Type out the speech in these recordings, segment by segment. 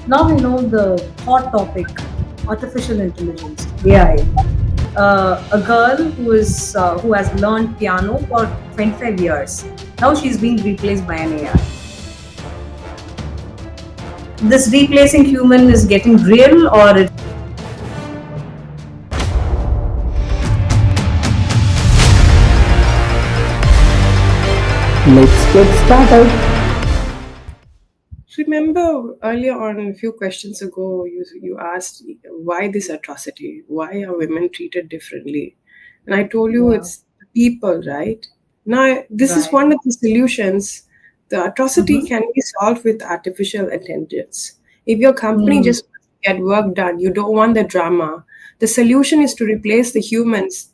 Now we know the hot topic, artificial intelligence, AI. A girl who has learned piano for 25 years. Now she's being replaced by an AI. This replacing human is getting real, or it Let's get started. Remember earlier on, a few questions ago, you asked why this atrocity? Why are women treated differently? And I told you yeah, it's people, right? Now, this is right. one of the solutions. The atrocity Mm-hmm. can be solved with artificial intelligence. If your company Mm, just wants to get work done, you don't want the drama. The solution is to replace the humans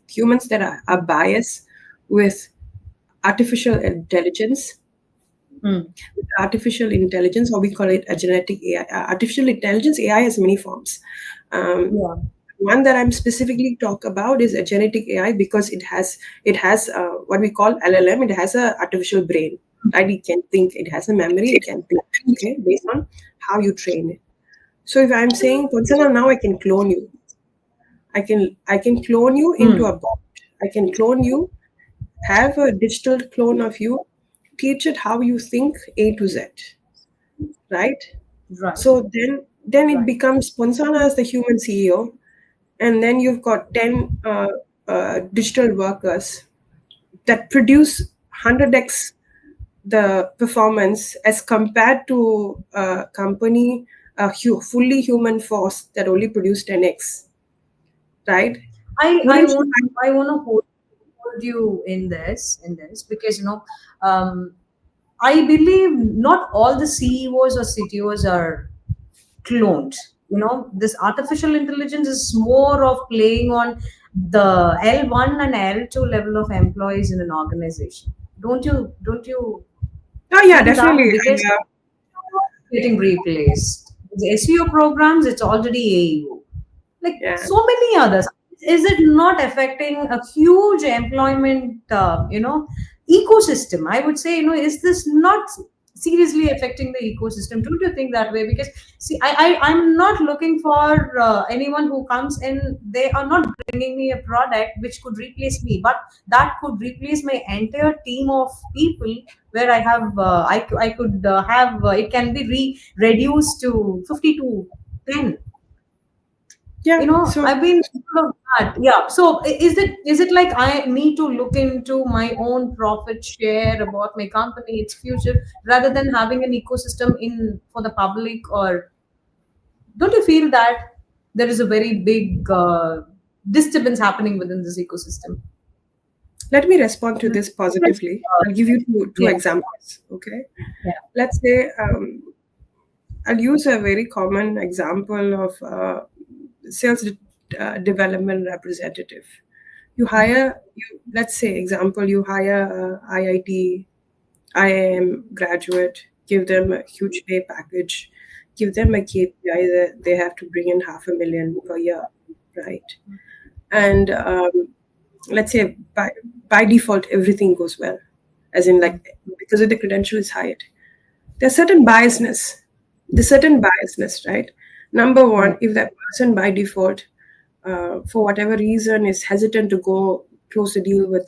that are biased, with artificial intelligence. mm, Artificial intelligence, or we call it a genetic AI. Artificial intelligence, AI has many forms. Um, yeah. One that I'm specifically talk about is a genetic AI because it has what we call LLM. It has a artificial brain, right? It can think. It has a memory. It can think. Okay, based on how you train it. So if I'm saying, Ponsana, now I can clone you. I can clone you into Mm, a bot. I can clone you, have a digital clone of you, teach it how you think A to Z, right? right. So then it Right. becomes Ponsana as the human CEO, and then you've got 10 digital workers that produce 100x the performance as compared to a company, fully human force that only produced 10x, right? I I Wouldn't you want find? I want to hold you in this because um, I believe not all the CEOs or CTOs are cloned. This artificial intelligence is more of playing on the L1 and L2 level of employees in an organization. Don't you Oh yeah, feel that? definitely. Because getting replaced. The SEO programs, it's already AEO. Like Yeah. so many others. Is it not affecting a huge employment, ecosystem? I would say, is this not seriously affecting the ecosystem? Don't you think that way? Because see, I'm not looking for anyone who comes in. They are not bringing me a product which could replace me, but that could replace my entire team of people. Where I have, I could have, it can be reduced to 50 to 10. Yeah. So I've been full of that. Yeah. So is it like I need to look into my own profit share about my company, its future, rather than having an ecosystem in for the public? Or don't you feel that there is a very big disturbance happening within this ecosystem? let me respond to this positively. I'll give you two Yeah. examples. Okay. Yeah. Let's say I'll use a very common example of development representative. You hire, let's say, example, you hire a IIT, IIM graduate, give them a huge pay package, give them a KPI that they have to bring in 500,000 per year, right? And let's say by default, everything goes well, as in like because of the credential is hired. There's certain biasness. There's certain biasness, right? Number Yeah. one, if that person by default, for whatever reason, is hesitant to go close a deal with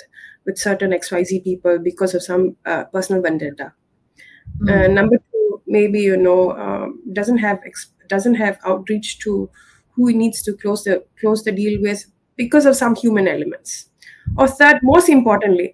certain XYZ people because of some personal vendetta. Mm. Number two, maybe doesn't have outreach to who he needs to close the deal with because of some human elements. Or third, most importantly,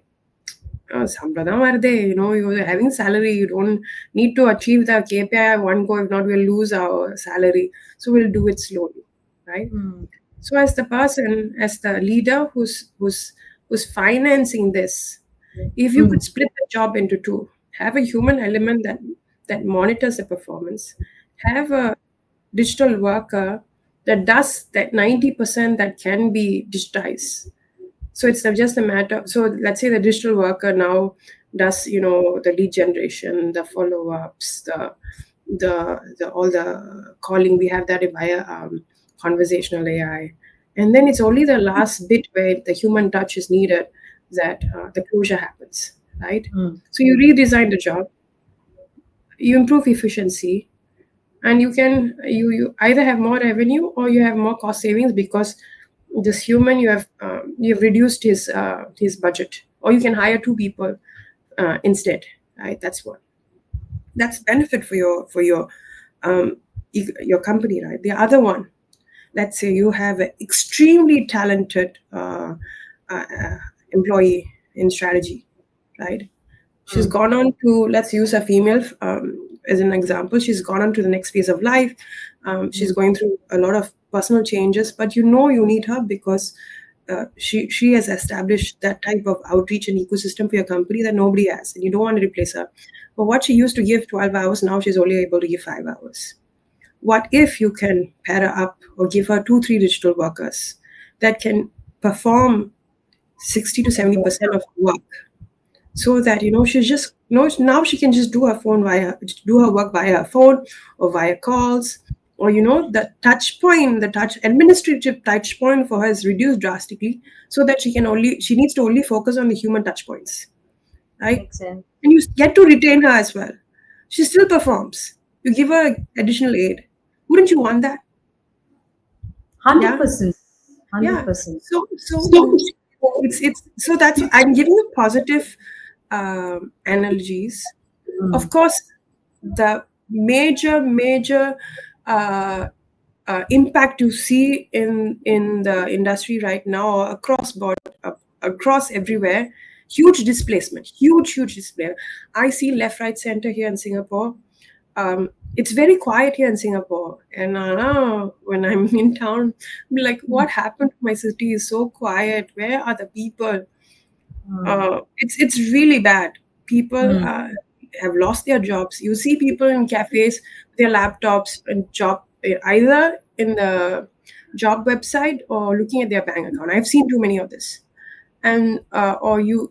சம்பளம் வருதே, you're having salary, you don't need to achieve the KPI one go, if not we'll lose our salary, so we'll do it slowly, right? Mm. So as the person, as the leader who's financing this, if you Mm. could split the job into two, have a human element that monitors the performance, have a digital worker that does that 90% that can be digitized. So it's just a matter. So let's say the digital worker now does, the lead generation, the follow ups, the all the calling. We have that via conversational AI, and then it's only the last bit where the human touch is needed that the closure happens, right? Mm. So you redesign the job, you improve efficiency, and you either have more revenue or you have more cost savings, because this human, you have reduced his budget, or you can hire two people instead, right? That's benefit um, your company, right? The other one, let's say you have an extremely talented employee in strategy, right? She's Mm. gone on to, let's use a female as an example. She's gone on to the next phase of life. She's Mm. going through a lot of personal changes, but you need her because she has established that type of outreach and ecosystem for your company that nobody has, and you don't want to replace her. But what she used to give 12 hours, now she's only able to give 5 hours. What if you can pair her up or give her 2, 3 digital workers that can perform 60 to 70% of the work, so that she's just now she can just do her work via her phone or via calls, or the touch administrative touch point for her is reduced drastically, so that she needs to only focus on the human touch points, right? Makes sense. And you get to retain her as well. She still performs. You give her additional aid. Wouldn't you want that? Yeah. 100%. Yeah. 100%. So it's so that's I'm giving you positive analogies. Of Mm. course, the major impact you see in the industry right now, across everywhere, huge displacement. I see left, right, center here in Singapore. It's very quiet here in Singapore, and when I'm in town, I'm like, what happened to my city? Is so quiet. Where are the people? Mm. It's really bad. People Mm. have lost their jobs. You see people in cafes with their laptops and either in the job website or looking at their bank account. I've seen too many of this. And or you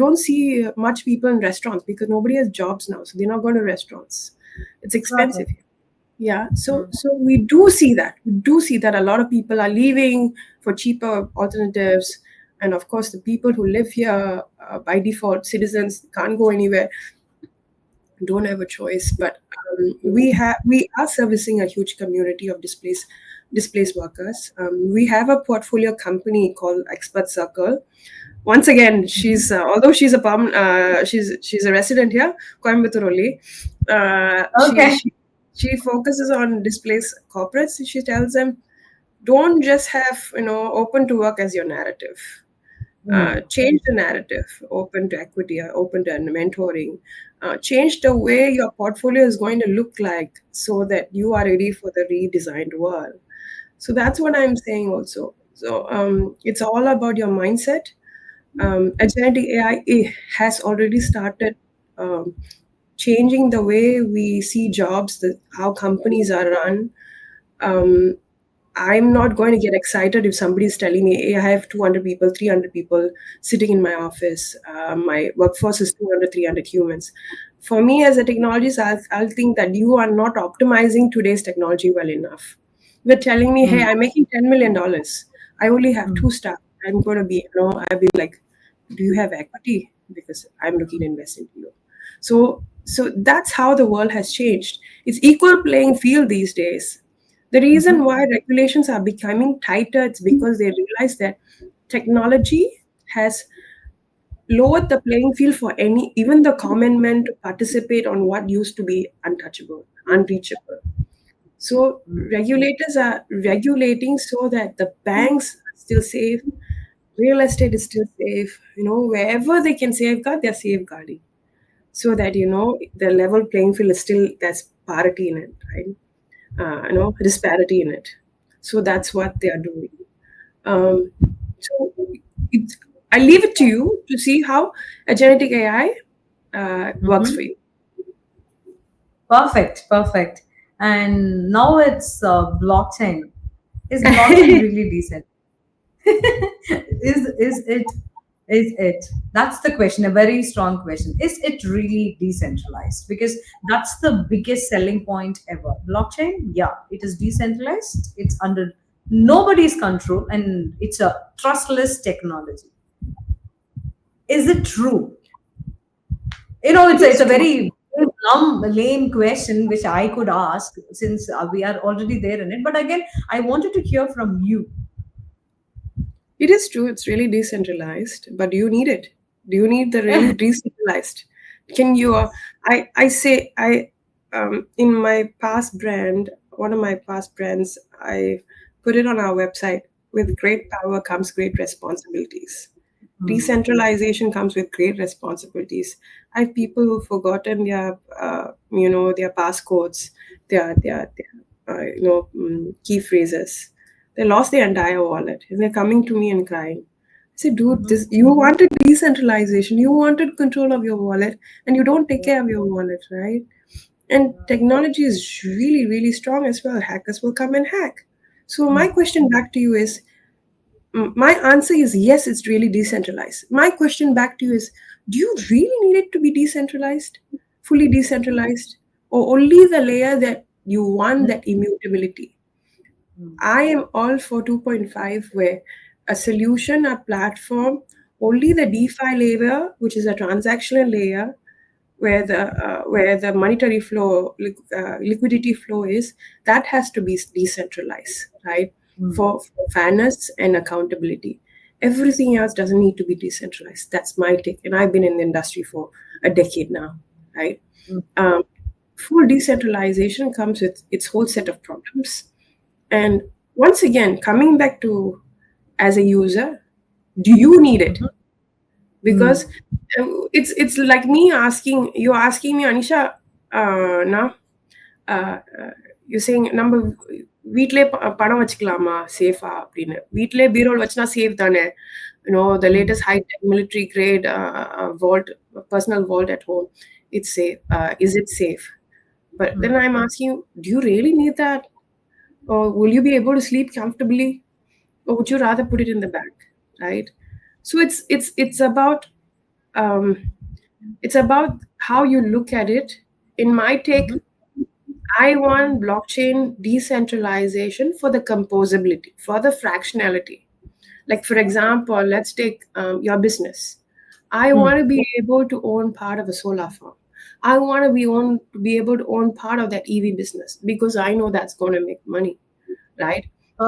don't see much people in restaurants because nobody has jobs now, so they're not going to restaurants. It's Got expensive. it. Yeah, so Mm. so we do see that a lot of people are leaving for cheaper alternatives, and of course the people who live here by default, citizens, can't go anywhere, don't have a choice. But we are servicing a huge community of displaced workers. We have a portfolio company called Expert Circle. Once again, she's although she's a resident here, Coimbatore only. Uh, she, Okay. she she focuses on displaced corporates. She tells them, don't just have open to work as your narrative. Mm. Change the narrative, open to equity, open to mentoring. Change the way your portfolio is going to look like, so that you are ready for the redesigned world. So that's what I'm saying also. So it's all about your mindset. Agentic AI has already started um, changing the way we see jobs, how companies are run. Um, I'm not going to get excited if somebody is telling me, hey, I have 200 people, 300 people sitting in my office. My workforce is 200, 300 humans. For me, as a technologist, I'll think that you are not optimizing today's technology well enough. You're telling me, hey, Mm. I'm making $10 million. I only have Mm. two staff. I'm going to be, I'll be like, do you have equity? Because I'm looking to invest into you. So that's how the world has changed. It's equal playing field these days. The reason Mhm. why regulations are becoming tighter is because they realize that technology has lowered the playing field for even the common man to participate on what used to be untouchable, unreachable. So Mm. regulators are regulating so that the banks are still safe, real estate is still safe. Wherever they can safeguard, they're safeguarding, so that the level playing field is still, there's parity in it, right? Disparity in it. So that's what they are doing. Um, so it, I leave it to you to see how a genetic AI works for Mhm. you. Perfect. Perfect. And now it's blockchain. Is blockchain really decent? Is it that's the question, a very strong question. Is it really decentralized? Because that's the biggest selling point ever. Blockchain, yeah, it is decentralized, it's under nobody's control, and it's a trustless technology. Is it true? It's It a, it's is a true. very lame question which I could ask, since we are already there in it. But again, I wanted to hear from you. It is true, it's really decentralized, but do you need it? Do you need the really decentralized? Can you, I say, in my past brand, one of my past brands, I put it on our website: with great power comes great responsibilities. Hmm. Decentralization comes with great responsibilities. I have people who've forgotten their passcodes, key phrases. They lost their entire wallet, and they're coming to me and crying. I said, dude, Mhm. this you wanted decentralization, you wanted control of your wallet, and you don't take Yeah. care of your wallet, right? And technology is really, really strong as well. Hackers will come and hack. So my Hmm. question back to you is, my answer is yes, it's really decentralized. My question back to you is, do you really need it to be decentralized, fully decentralized, or only the layer that you want, that immutability? Hmm. I am all for 2.5, where a solution, a platform, only the DeFi layer, which is a transactional layer, where the monetary flow, liquidity flow is, that has to be decentralized, right? Hmm. For fairness and accountability. Everything else doesn't need to be decentralized. That's my take, and I've been in the industry for a decade now, right? Hmm. Um, Full decentralization comes with its whole set of problems. And once again, coming back to, as a user, do you need it? Because Hmm. it's like me asking you, asking me, Anisha, na, you're saying நம்ம வீட்லயே பணம் வச்சுக்கலாமா சேஃபா அப்படின்னு. வீட்லயே பீரோல் வச்சுனா safe தானே? The Hmm. latest high tech military grade vault, personal vault at home, it's safe. Is it safe? But then Hmm. I'm asking you, do you really need that? Or will you be able to sleep comfortably? Or would you rather put it in the bank, right? So um, it's about how you look at it. In my take, Mhm. I want blockchain decentralization for the composability, for the fractionality. Like, for example, let's take your business. I Hmm. want to be able to own part of a solar farm. I want to be able to own part of that EV business because I know that's going to make money, right?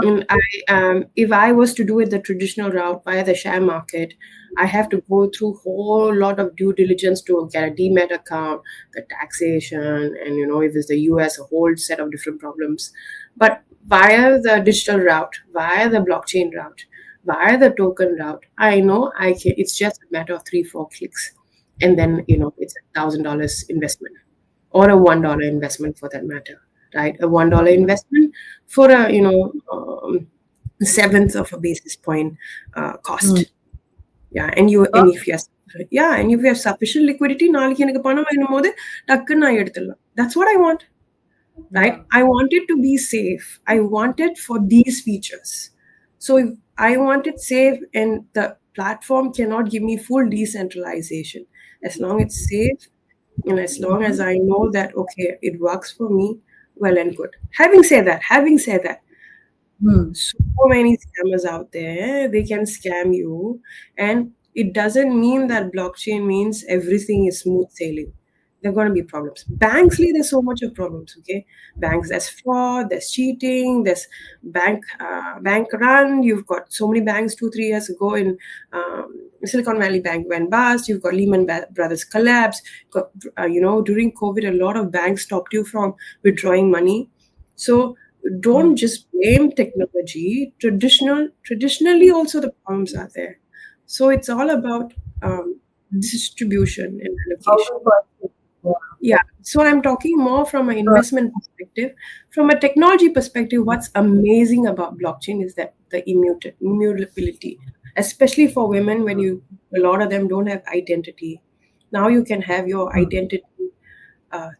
And if I was to do it the traditional route via the share market, I have to go through whole lot of due diligence to get a demat account, the taxation, and if it's the US, a whole set of different problems. But via the digital route, via the blockchain route, via the token route, I know I can. It's just a matter of 3-4 clicks, and then it's $1,000 investment, or a $1 investment for that matter, right? A $1 investment for a seventh of a basis point Hmm. cost. Yeah, and if you have sufficient liquidity, நாளைக்கு எனக்கு பணம் வேணும் போது டக்குன்னு நான் எடுத்துடலாம். That's what I want, right? Yeah. I want it to be safe. I want it for these features. So if I want it safe, and the platform cannot give me full decentralization, as long it's safe, and as long as I know that, okay, it works for me, well and good. Having said that, Hmm. so many scammers out there, they can scam you. And it doesn't mean that blockchain means everything is smooth sailing. There are going to be problems. Banks, there's so much of problems. Okay, banks, there's fraud, there's cheating, there's bank run. You've got so many banks 2-3 years ago in Silicon Valley Bank went bust. You've got Lehman Brothers collapse. Got, during COVID, a lot of banks stopped you from withdrawing money. So don't just blame technology. Traditionally also the problems are there. So it's all about distribution and How allocation. to purchase. Yeah. Yeah. So I'm talking more from an Sure. investment perspective. From a technology perspective, what's amazing about blockchain is that the immutability, especially for women, when a lot of them don't have identity. Now you can have your Hmm. identity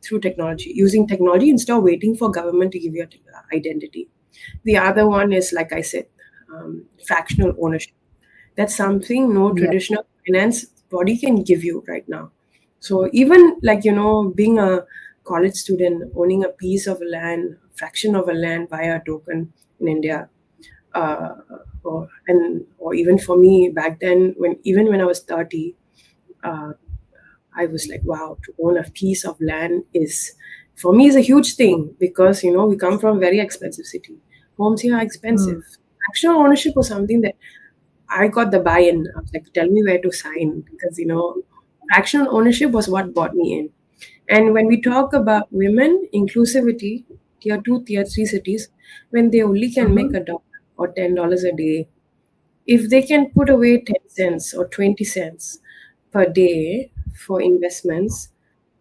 through technology, using technology instead of waiting for government to give you identity. The other one is, like I said, fractional ownership. That's something no Yeah. traditional finance body can give you right now. So even, like, being a college student, owning a piece of land, fraction of a land via a token in India, uh, or even for me back then, when I was 30, uh, I was like, wow, to own a piece of land is, for me, is a huge thing because, we come from a very expensive city. Homes here are Mm. expensive. Fractional ownership was something that I got the buy-in. I was like, tell me where to sign because, fractional ownership was what brought me in. And when we talk about women inclusivity, tier two, tier three cities, when they only can make Mhm. $1 or $10 a day, if they can put away 10 cents or 20 cents per day for investments,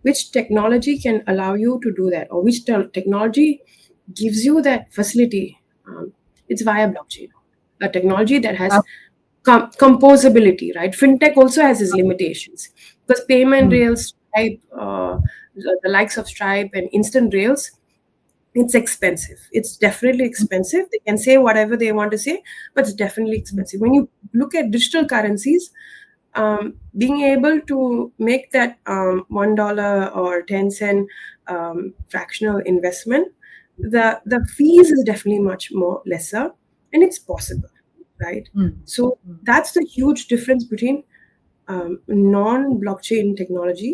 which technology can allow you to do that, or which technology gives you that facility? It's via blockchain, a technology that has composability, right? Fintech also has its limitations because payment Mm. rails, Stripe, the likes of Stripe and instant rails, it's expensive. It's definitely expensive. They can say whatever they want to say, but it's definitely expensive. When you look at digital currencies, being able to make that $1 or 10 cent fractional investment, the fees is definitely much more lesser, and it's possible, right? Mm. So that's the huge difference between non-blockchain technology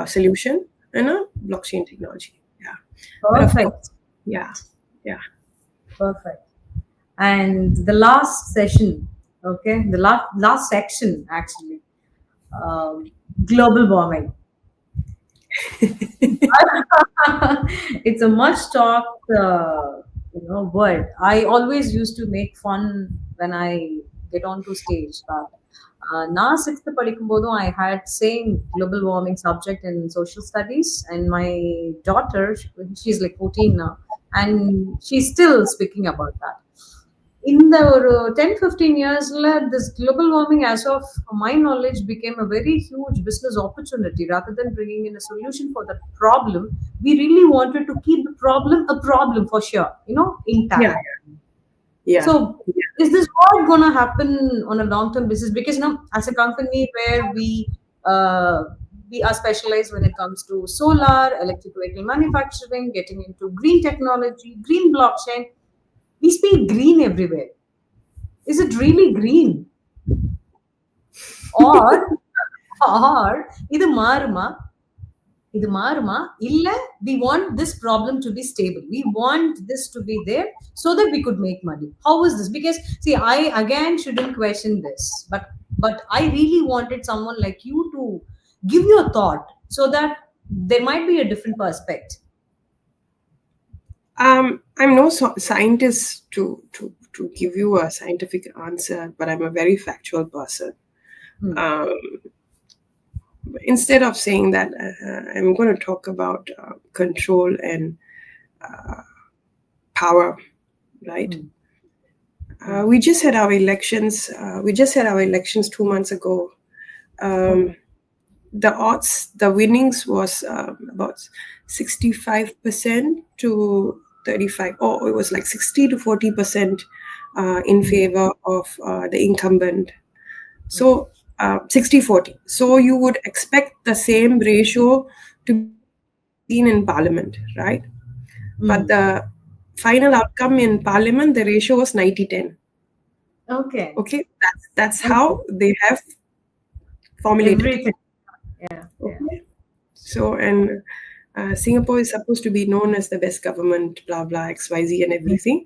solution and a blockchain technology. Yeah, but of course, Perfect. yeah, yeah. Perfect. And the last session, okay, the last section actually, um, global warming. It's a much talked, word. I always used to make fun when I get onto stage. But now, sixth padikumbodum, I had same global warming subject in social studies, and my daughter, she's like 14 now, and she's still speaking about that. In the 10-15 years, this global warming, as of my knowledge, became a very huge business opportunity. Rather than bringing in a solution for the problem, we really wanted to keep the problem a problem for sure, Yeah, intact. yeah, So is this what going to happen on a long term basis? Because as a company where uh, we are specialized when it comes to solar, electric vehicle manufacturing, getting into green technology, green blockchain, we speak green everywhere. Is it really green? Or or இது மாறுமா? இது மாறுமா? இல்ல we want this problem to be stable. We want this to be there so that we could make money. How is this? Because see, I again shouldn't question this, but I really wanted someone like you to give your thought so that there might be a different perspective. I'm no scientist to give you a scientific answer, but I'm a very factual person. Hmm. Um, Instead of saying that, I'm going to talk about control and power, right? We just had our elections. We just had our elections 2 months ago. Okay. The odds, the winnings was about 65% to 35. Oh, it was like 60 to 40% in favor of the incumbent. So 60-40. So you would expect the same ratio to be seen in parliament, right? But the final outcome in parliament, the ratio was 90-10. Okay. Okay, that's Okay. how they have formulated it. Everything. Yeah. Yeah. Okay. So, and Singapore is supposed to be known as the best government, blah, blah, XYZ and everything.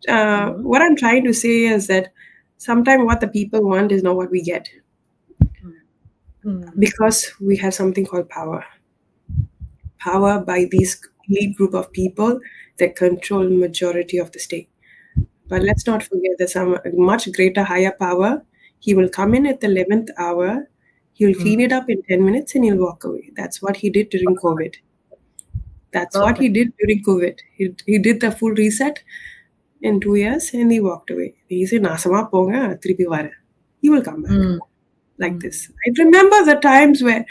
Mhm. What I'm trying to say is that sometimes what the people want is not what we get Mm. because we have something called power. Power by these elite group of people that control majority of the state. But let's not forget there's some much greater, higher power. He will come in at the 11th hour. He'll clean it up in 10 minutes and he'll walk away. That's what he did during COVID. That's what he Perfect. did during COVID. He did the full reset in 2 years and he walked away. He said, Nasama ponga, tripi vara. He will come back Mm. like this. I remember the times where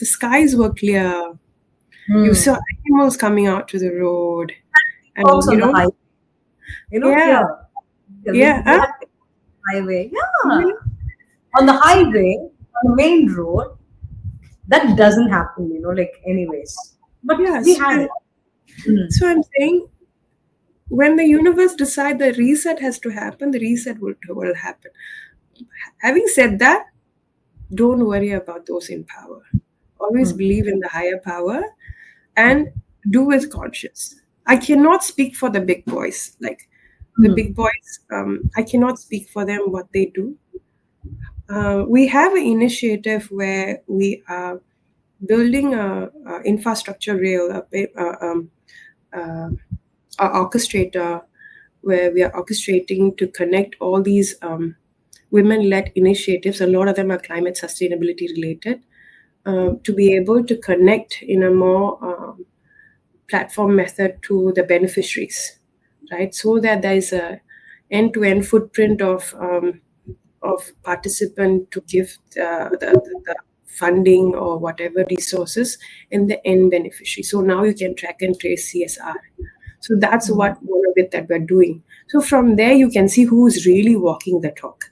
the skies were clear. You Mm. saw animals coming out to the road. Folks And, on the highway, yeah, here, yeah, we huh? have highway, yeah, Yeah, on the highway, on the main road. That doesn't happen, like anyways. But yeah. we had it. Mm. So I'm saying when the universe decide the reset has to happen, the reset will happen. Having said that, don't worry about those in power. always believe in the higher power, and do with conscious. I cannot speak for the big boys. Like the Mm. big boys, I cannot speak for them what they do. We have an initiative where we are building a infrastructure rail, uh, a orchestrator, where we are orchestrating to connect all these women-led initiatives. A lot of them are climate sustainability related, to be able to connect in a more platform method to the beneficiaries, right? So that there is a end-to-end footprint of participant to give the funding or whatever resources in the end beneficiary. So now you can track and trace CSR. So that's what one of it that we're doing. So from there you can see who's really walking the talk,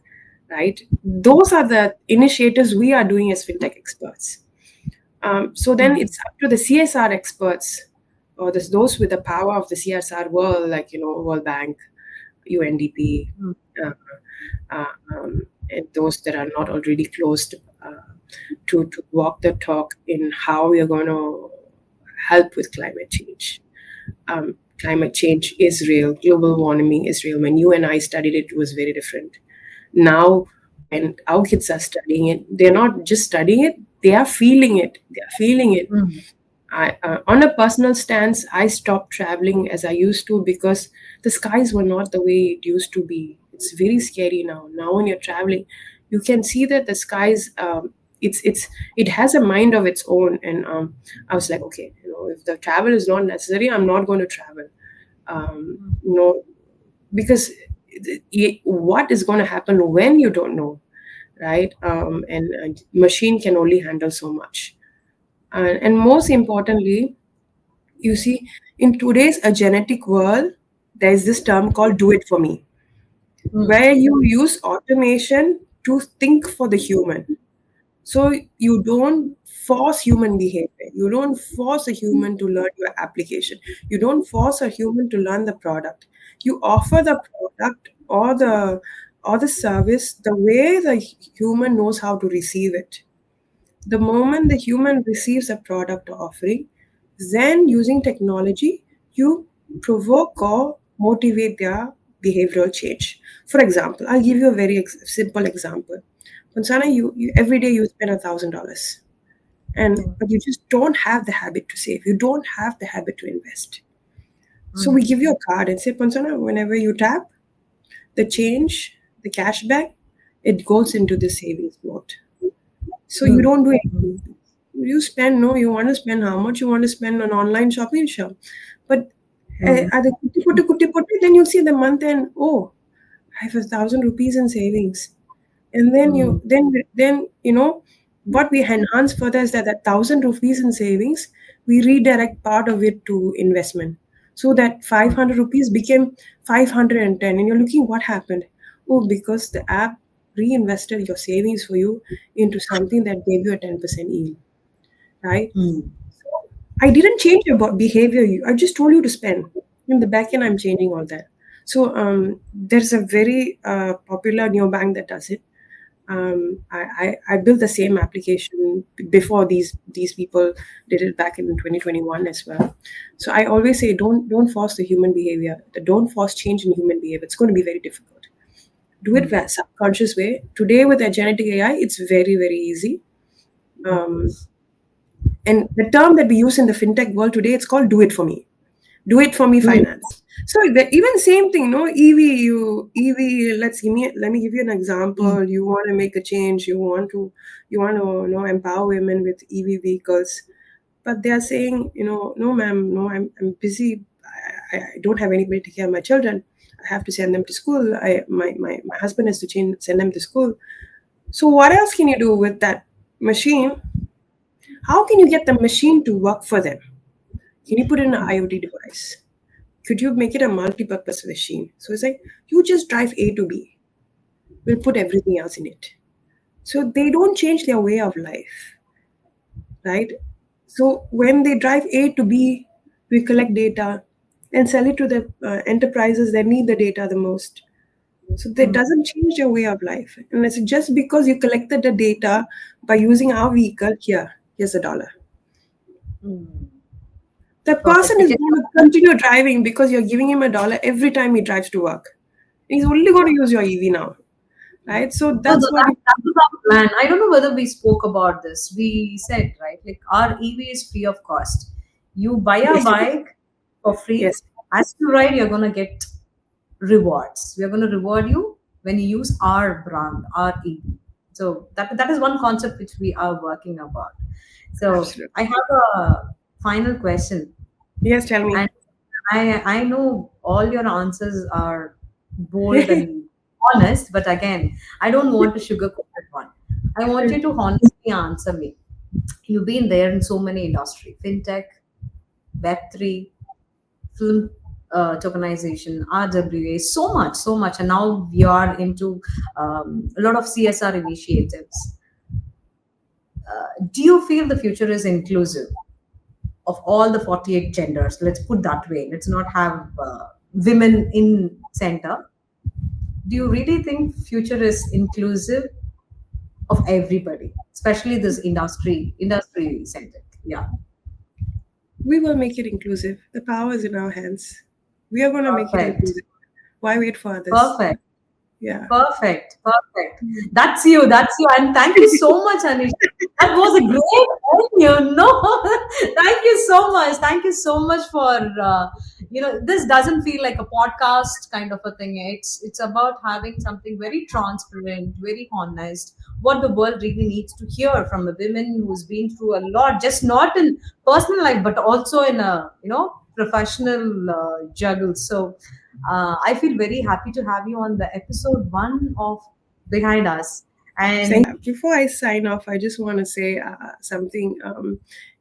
right? Those are the initiatives we are doing as fintech experts. So then it's up to the CSR experts, or those with the power of the CSR world, like World Bank, UNDP, uh, and those that are not already closed, to walk the talk in how we are going to help with climate change. Climate change is real. Global warming is real. When you and I studied it, it was very different. Now, when our kids are studying it, they're not just studying it; they are feeling it. They are feeling it. On a personal stance, I stopped traveling as I used to because the skies were not the way it used to be. It's very scary now. Now, when you're traveling, you can see that the skies. It has a mind of its own, and I was like, okay, if the travel is not necessary, I'm not going to travel. You know, because what is going to happen when you don't know, right? And machine can only handle so much, and most importantly, you see, in today's a genetic world, there's this term called "do it for me," where you use automation to think for the human. So you don't force human behavior. You don't force a human to learn your application. You don't force a human to learn the product. You offer the product or the service the way the human knows how to receive it. The moment the human receives a product or offering, then using technology, you provoke or motivate their behavioral change. For example, I'll give you a very simple example. Ponsana, you every day you spend $1,000, and but you just don't have the habit to save. You don't have the habit to invest. So we give you a card and say, Ponsana, whenever you tap the change, the cashback, it goes into the savings mode. So you don't do anything. You spend, no, you want to spend how much you want to spend on online shopping, sure. But at the kuti putti, then you see the month end, oh, I have 1,000 rupees in savings. And then what we enhance further is that 1,000 rupees in savings, we redirect part of it to investment. So that 500 rupees became 510. And you're looking what happened. Oh, because the app reinvested your savings for you into something that gave you a 10% yield, right? I didn't change your behavior. I just told you to spend. In the back end, I'm changing all that. So there's a very popular neobank that does it. I built the same application before these people did it back in 2021 as well. So I always say don't force the human behavior. Don't force change in human behavior. It's going to be very difficult. Do it subconscious way. Today with the genetic AI, it's very very easy. And the term that we use in the fintech world today, it's called "do it for me." Do it for me finance. So even same thing, no EV. Let me give you an example. You want to make a change. You want to empower women with EV vehicles, but they are saying, no, ma'am, no, I'm busy. I don't have anybody to take care of my children. I have to send them to school. My husband has to send them to school. So what else can you do with that machine? How can you get the machine to work for them? Can you put in an IoT device? Could you make it a multi-purpose machine? So it's like, you just drive A to B. We'll put everything else in it. So they don't change their way of life, right? So when they drive A to B, we collect data and sell it to the enterprises that need the data the most. So that doesn't change your way of life. And it's just because you collected the data by using our vehicle here. here's a dollar. Mm. The Perfect. person is Because going to continue driving because you're giving him a dollar every time he drives to work. He's only going to use your EV now, right? So no, that's what. that was our plan. I don't know whether we spoke about this. We said, right, like our EV is free of cost. You buy a Yes, bike for free. yes, As you ride, you're gonna get rewards. We're gonna reward you when you use our brand, our EV. So that is one concept which we are working about. So absolutely. I have a final question. Yes, tell me. And I know all your answers are bold and honest, but again, I don't want to sugarcoat it one. I want you to honestly answer me. You've been there in so many industry, fintech, Web3, film tokenization, RWA, so much, and now we are into a lot of CSR initiatives. Do you feel the future is inclusive of all the 48 genders? Let's put that way. Let's not have women in center. Do you really think future is inclusive of everybody, especially this industry centric? Yeah. We will make it inclusive. The power is in our hands. We are going to make it Perfect. inclusive. Why wait for others? Perfect. Yeah. Perfect. Perfect. That's you. That's you. And thank you so much, Aneesha. That was a great end, you know. Thank you so much. Thank you so much for this doesn't feel like a podcast kind of a thing. It's about having something very transparent, very honest, what the world really needs to hear from a woman who's been through a lot, just not in personal life, but also in a professional juggle. So I feel very happy to have you on the episode one of Behind Us. And Thank you. Before I sign off, I just want to say something.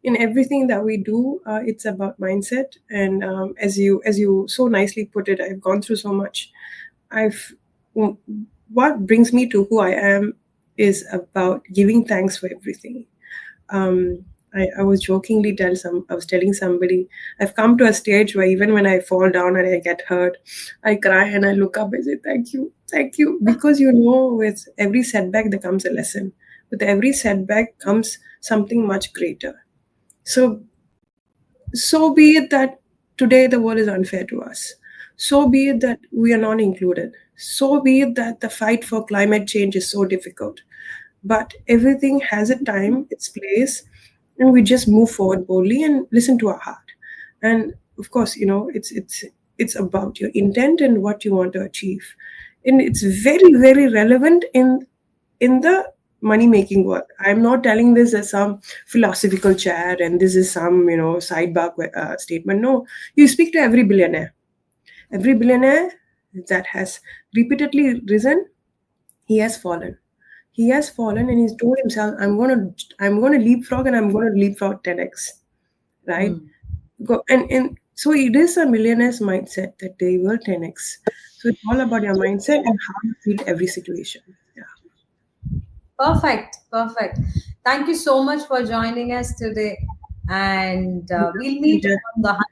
In everything that we do, it's about mindset. And as you so nicely put it, I've gone through so much. I've what brings me to who I am is about giving thanks for everything. I was jokingly I was telling somebody I've come to a stage where even when I fall down and I get hurt, I cry and I look up and say thank you, because with every setback there comes a lesson. With every setback comes something much greater. So so be it that today the world is unfair to us. So be it that we are not included. So be it that the fight for climate change is so difficult. But everything has a time, its place, and we just move forward boldly and listen to our heart. And of course, it's about your intent and what you want to achieve. And it's very, very relevant in the money making world. I'm not telling this as some philosophical chat and this is some sidebar statement. No, you speak to every billionaire that has repeatedly risen, he has fallen. He has fallen and he's told himself, I'm gonna leapfrog and I'm gonna leapfrog 10x. Right? mm, And so it is a millionaire's mindset that they will 10x. So it's all about your mindset and how you treat every situation. Yeah. perfect, perfect. Thank you so much for joining us today. And we'll meet Pleasure. on the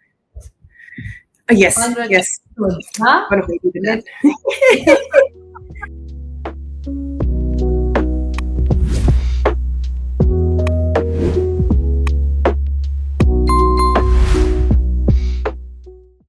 Yes, 100 yes. episodes. Huh? Gonna hold you to Let's that.